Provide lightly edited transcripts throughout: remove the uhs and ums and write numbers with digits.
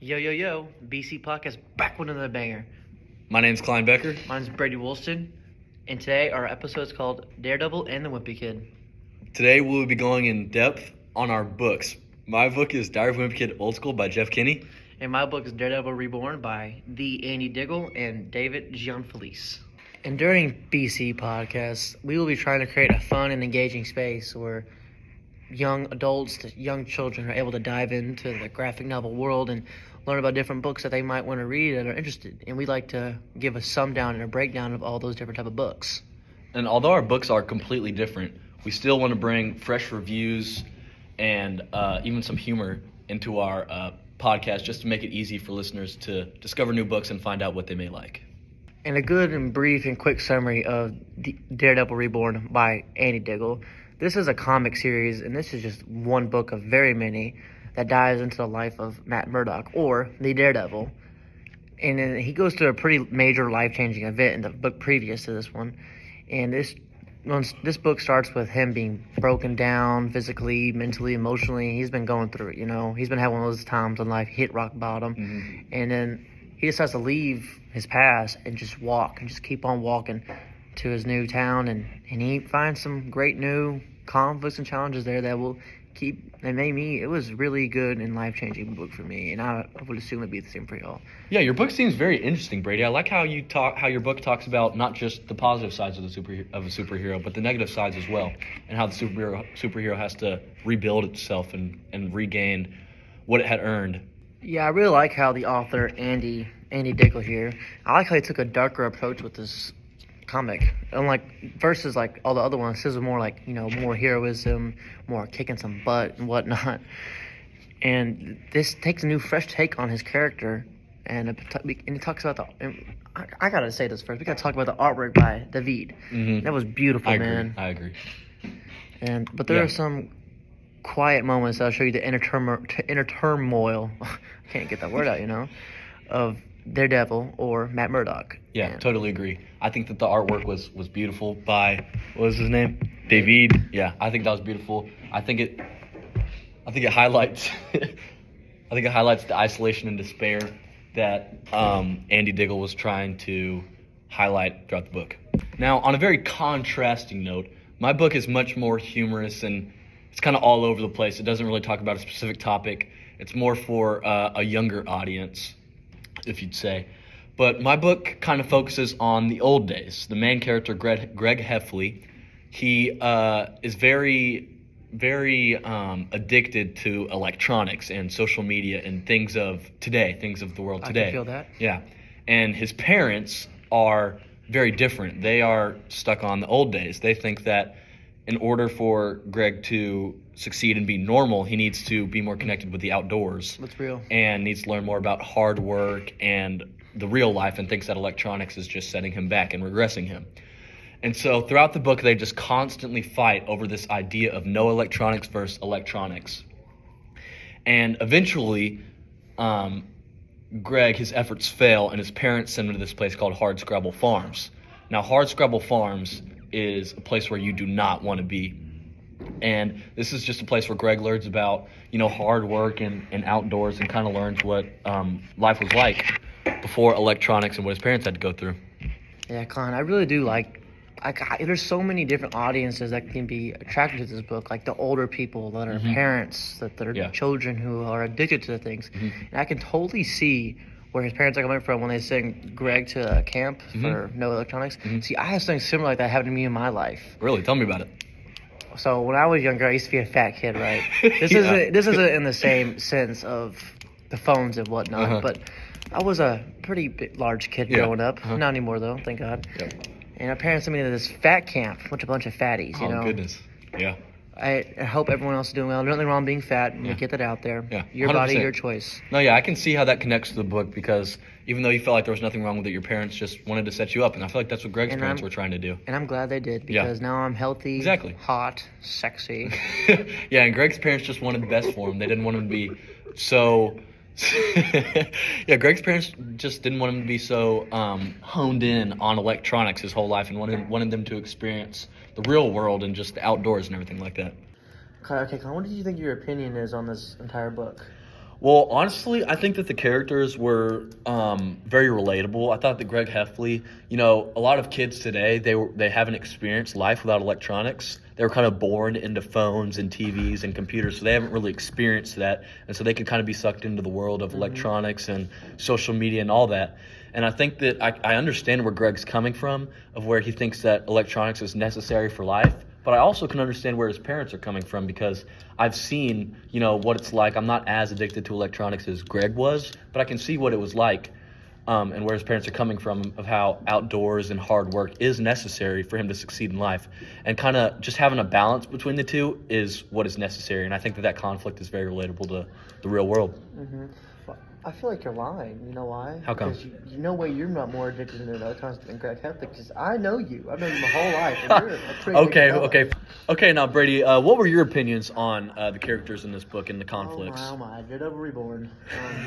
Yo, yo, yo, BC Podcast back with another banger. My name's Klein Becker. Mine's Brady Woolston, and today our episode is called Daredevil and the Wimpy Kid. Today we'll be going in depth on our books. My book is Diary of a Wimpy Kid Old School by Jeff Kinney. And my book is Daredevil Reborn by the Andy Diggle and David Gianfelice. And during BC Podcast, we will be trying to create a fun and engaging space where young adults to young children are able to dive into the graphic novel world and learn about different books that they might want to read and are interested. And we'd like to give a sum down and a breakdown of all those different type of books. And although our books are completely different, we still want to bring fresh reviews and even some humor into our podcast just to make it easy for listeners to discover new books and find out what they may like. And a good and brief and quick summary of Daredevil Reborn by Andy Diggle. This is a comic series, and this is just one book of very many that dives into the life of Matt Murdock, or the Daredevil. And then he goes through a pretty major life-changing event in the book previous to this one. And this book starts with him being broken down physically, mentally, emotionally. He's been going through it, you know. He's been having one of those times in life, hit rock bottom. Mm-hmm. And then he decides to leave his past and just walk and just keep on walking to his new town. And he finds some great new conflicts and challenges there that will made me, it was really good and life-changing book for me, and I would assume it'd be the same for y'all. Yeah, your book seems very interesting, Brady. I like how your book talks about not just the positive sides of a superhero, but the negative sides as well, and how the superhero has to rebuild itself and regain what it had earned. Yeah, I really like how the author Andy Diggle here, I like how he took a darker approach with this comic, unlike versus like all the other ones. This is more like, you know, more heroism, more kicking some butt and whatnot. And this takes a new, fresh take on his character, and he talks about I gotta say this first. We gotta talk about the artwork by David. Mm-hmm. That was beautiful, man. I agree. But there are some quiet moments that'll show you the inner turmoil. I can't get that word out, you know, of Daredevil or Matt Murdock. Yeah, totally agree. I think that the artwork was beautiful by, what was his name? David. Yeah, I think that was beautiful. I think it highlights the isolation and despair that Andy Diggle was trying to highlight throughout the book. Now, on a very contrasting note, my book is much more humorous and it's kind of all over the place. It doesn't really talk about a specific topic. It's more for a younger audience, if you'd say. But my book kind of focuses on the old days. The main character, Greg Heffley, he is very, very addicted to electronics and social media and things of the world today. I can feel that. Yeah. And his parents are very different. They are stuck on the old days. They think that in order for Greg to succeed and be normal, he needs to be more connected with the outdoors. That's real. And needs to learn more about hard work and the real life, and thinks that electronics is just setting him back and regressing him. And so throughout the book, they just constantly fight over this idea of no electronics versus electronics. And eventually, Greg, his efforts fail, and his parents send him to this place called Hardscrabble Farms. Now, Hardscrabble Farms is a place where you do not want to be. And this is just a place where Greg learns about, you know, hard work and outdoors, and kind of learns what life was like before electronics and what his parents had to go through. Yeah, Klein, I really do there's so many different audiences that can be attracted to this book, like the older people that are parents, that are children who are addicted to the things. Mm-hmm. And I can totally see where his parents are coming from when they send Greg to camp for no electronics. Mm-hmm. See, I have something similar like that happen to me in my life. Really? Tell me about it. So when I was younger, I used to be a fat kid, right? This isn't in the same sense of the phones and whatnot, but I was a pretty large kid growing up. Not anymore, though, thank God. Yep. And my parents sent me to this fat camp with a bunch of fatties, you know. Oh, goodness. Yeah. I hope everyone else is doing well. There's nothing wrong being fat. And get that out there. Yeah. Your 100%. Body, your choice. No, yeah, I can see how that connects to the book, because even though you felt like there was nothing wrong with it, your parents just wanted to set you up. And I feel like that's what Greg's parents were trying to do. And I'm glad they did, because now I'm healthy, hot, sexy. Yeah, and Greg's parents just wanted the best for him. They didn't want him to be so... Yeah, Greg's parents just didn't want him to be so honed in on electronics his whole life, and wanted them to experience the real world and just the outdoors and everything like that. Okay, Colin, what do you think your opinion is on this entire book? Well, honestly, I think that the characters were very relatable. I thought that Greg Heffley, a lot of kids today, they haven't experienced life without electronics. They were kind of born into phones and TVs and computers, so they haven't really experienced that. And so they can kind of be sucked into the world of electronics and social media and all that. And I think that I understand where Greg's coming from, of where he thinks that electronics is necessary for life. But I also can understand where his parents are coming from, because I've seen, what it's like. I'm not as addicted to electronics as Greg was, but I can see what it was like, and where his parents are coming from, of how outdoors and hard work is necessary for him to succeed in life. And kind of just having a balance between the two is what is necessary. And I think that conflict is very relatable to the real world. Mm-hmm. I feel like you're lying. You know why? How come? Because you know why you're not more addicted to electronics than Greg Heffley. Because I know you. I've known you my whole life. And you're a pretty big fella. Okay. Now, Brady, what were your opinions on the characters in this book and the conflicts? Oh my! Daredevil Reborn.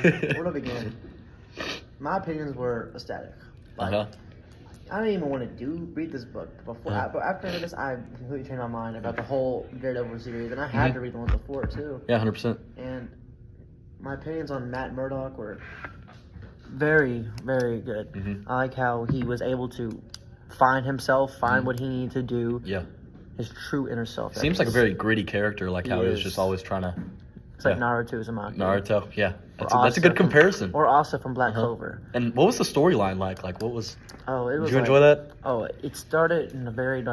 Where do I begin? My opinions were ecstatic. I didn't even want to read this book before. But after I read this, I completely changed my mind about the whole Daredevil series, and I had to read the one before too. Yeah, 100%. And my opinions on Matt Murdock were very, very good. Mm-hmm. I like how he was able to find himself, find what he needed to do. Yeah. His true inner self. Seems like a very gritty character, like how he was just always trying to... It's like Naruto Uzumaki. Naruto, yeah. That's a good comparison. Or Asa from Black Clover. And what was the storyline like? Like, what was... Oh, it was Did you enjoy that? Oh, it started in a very,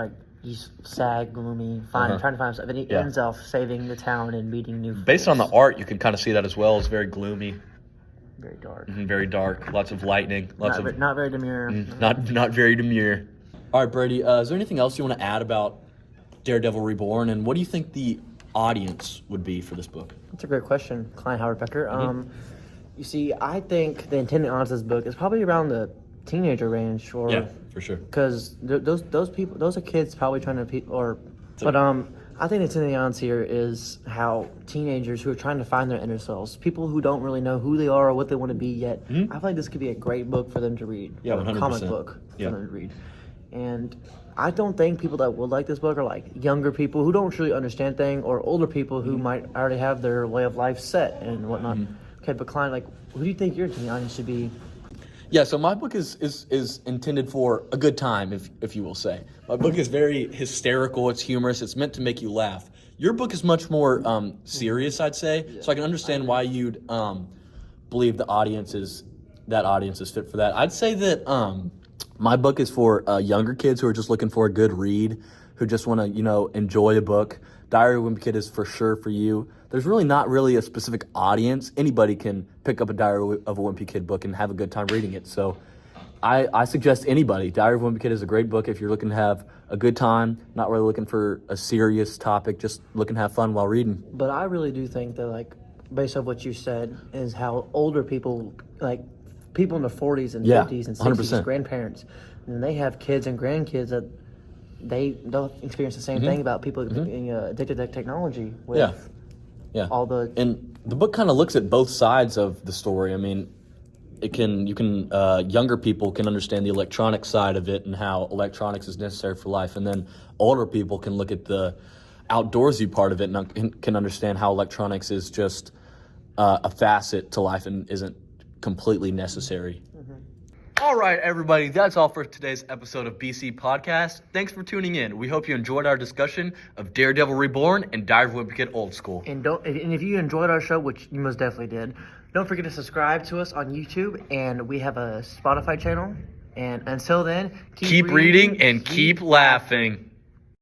he's sad, gloomy, trying to find himself. And he ends off saving the town and meeting new friends. Based on the art, you can kind of see that as well. It's very gloomy. Very dark. Very dark. Lots of lightning. Not very demure. Not very demure. All right, Brady, is there anything else you want to add about Daredevil Reborn? And what do you think the audience would be for this book? That's a great question, Klein Howard Becker. You see, I think the intended audience of this book is probably around the teenager range, yeah, for sure. Because those people, those are kids probably trying to I think the intended audience here is how teenagers who are trying to find their inner selves, people who don't really know who they are or what they want to be yet. I feel like this could be a great book for them to read. Yeah, 100%. A comic book for them to read. And I don't think people that will like this book are like younger people who don't really understand things, or older people who might already have their way of life set and whatnot. Okay, but Klein, who do you think your teen audience should be? Yeah, so my book is intended for a good time, if you will say. My book is very hysterical. It's humorous. It's meant to make you laugh. Your book is much more serious, I'd say. Yeah, so I can understand why you'd believe that audience is fit for that. I'd say that my book is for younger kids who are just looking for a good read, who just want to enjoy a book. Diary of a Wimpy Kid is for sure for you. There's really not a specific audience. Anybody can pick up a Diary of a Wimpy Kid book and have a good time reading it. So I suggest anybody. Diary of a Wimpy Kid is a great book if you're looking to have a good time, not really looking for a serious topic, just looking to have fun while reading. But I really do think that, based on what you said, is how older people, people in their 40s and 50s and 60s, 100%. Grandparents, and they have kids and grandkids that they'll experience the same thing about people being addicted to technology. With And the book kind of looks at both sides of the story. I mean, younger people can understand the electronic side of it and how electronics is necessary for life, and then older people can look at the outdoorsy part of it and can understand how electronics is just a facet to life and isn't completely necessary. All right, everybody, that's all for today's episode of BC Podcast. Thanks for tuning in. We hope you enjoyed our discussion of Daredevil Reborn and Diary of a Wimpy Kid Old School. And if you enjoyed our show, which you most definitely did, don't forget to subscribe to us on YouTube, and we have a Spotify channel. And until then, keep reading and keep laughing.